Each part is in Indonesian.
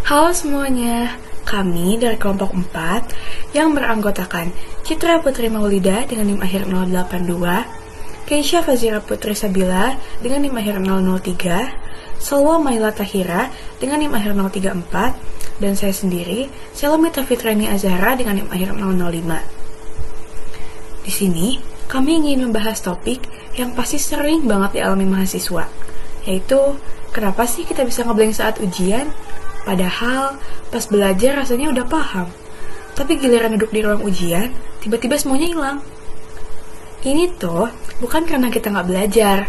Halo semuanya, kami dari kelompok 4 yang beranggotakan Citra Putri Maulida dengan NIM akhir 082, Keisha Fazira Putri Sabila dengan NIM akhir 003, Salwa Maila Tahira dengan NIM akhir 034, dan saya sendiri, Selomita Fitrani Azhara dengan NIM akhir 005. Di sini, kami ingin membahas topik yang pasti sering banget dialami mahasiswa, yaitu kenapa sih kita bisa ngeblank saat ujian? Padahal pas belajar rasanya udah paham, tapi giliran duduk di ruang ujian, tiba-tiba semuanya hilang. Ini tuh bukan karena kita nggak belajar,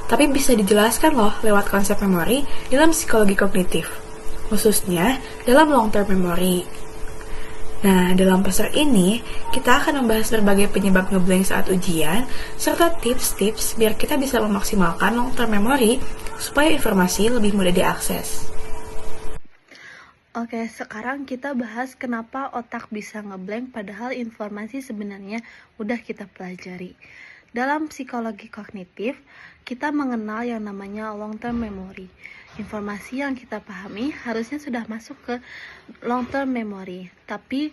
tapi bisa dijelaskan loh lewat konsep memori dalam psikologi kognitif, khususnya dalam long-term memory. Nah, dalam poster ini, kita akan membahas berbagai penyebab ngeblank saat ujian, serta tips-tips biar kita bisa memaksimalkan long-term memory supaya informasi lebih mudah diakses. Oke, sekarang kita bahas kenapa otak bisa ngeblank padahal informasi sebenarnya udah kita pelajari. Dalam psikologi kognitif, kita mengenal yang namanya long-term memory. Informasi yang kita pahami harusnya sudah masuk ke long-term memory, tapi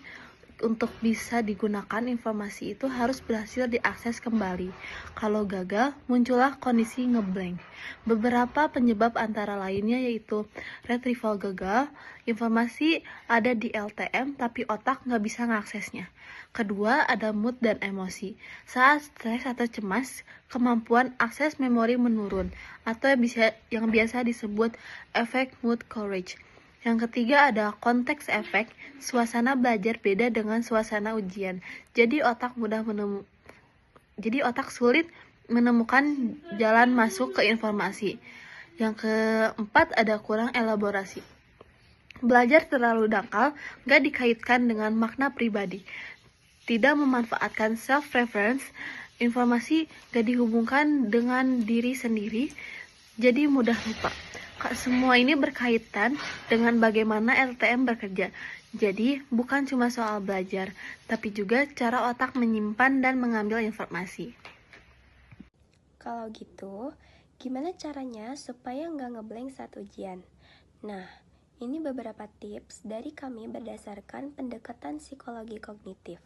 untuk bisa digunakan informasi itu harus berhasil diakses kembali. Kalau gagal, muncullah kondisi ngeblank. Beberapa penyebab antara lainnya yaitu retrieval gagal, informasi ada di LTM tapi otak nggak bisa ngaksesnya. Kedua, ada mood dan emosi. Saat stres atau cemas, kemampuan akses memori menurun atau yang biasa disebut efek mood courage. Yang ketiga ada konteks efek, suasana belajar beda dengan suasana ujian. Jadi otak sulit menemukan jalan masuk ke informasi. Yang keempat ada kurang elaborasi. Belajar terlalu dangkal gak dikaitkan dengan makna pribadi. Tidak memanfaatkan self-reference, informasi gak dihubungkan dengan diri sendiri, jadi mudah lupa. Semua ini berkaitan dengan bagaimana LTM bekerja. Jadi, bukan cuma soal belajar, tapi juga cara otak menyimpan dan mengambil informasi. Kalau gitu, gimana caranya supaya nggak ngeblank saat ujian? Nah, ini beberapa tips dari kami berdasarkan pendekatan psikologi kognitif.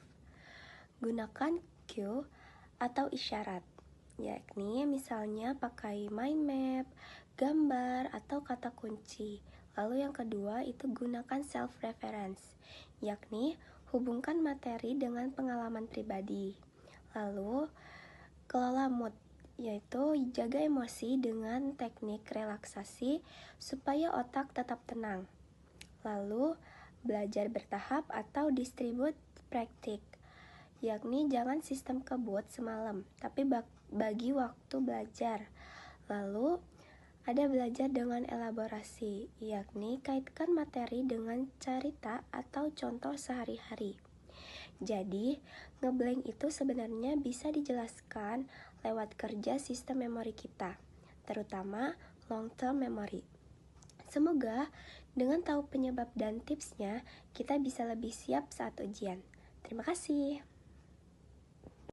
Gunakan cue atau isyarat, yakni misalnya pakai mind map, gambar, atau kata kunci. Lalu yang kedua itu gunakan self-reference, yakni hubungkan materi dengan pengalaman pribadi. Lalu kelola mood, yaitu jaga emosi dengan teknik relaksasi supaya otak tetap tenang. Lalu belajar bertahap atau distribute praktik, yakni jangan sistem kebut semalam, tapi bagi waktu belajar. Lalu ada belajar dengan elaborasi, yakni kaitkan materi dengan cerita atau contoh sehari-hari. Jadi, ngeblank itu sebenarnya bisa dijelaskan lewat kerja sistem memori kita, terutama long-term memory. Semoga dengan tahu penyebab dan tipsnya, kita bisa lebih siap saat ujian. Terima kasih.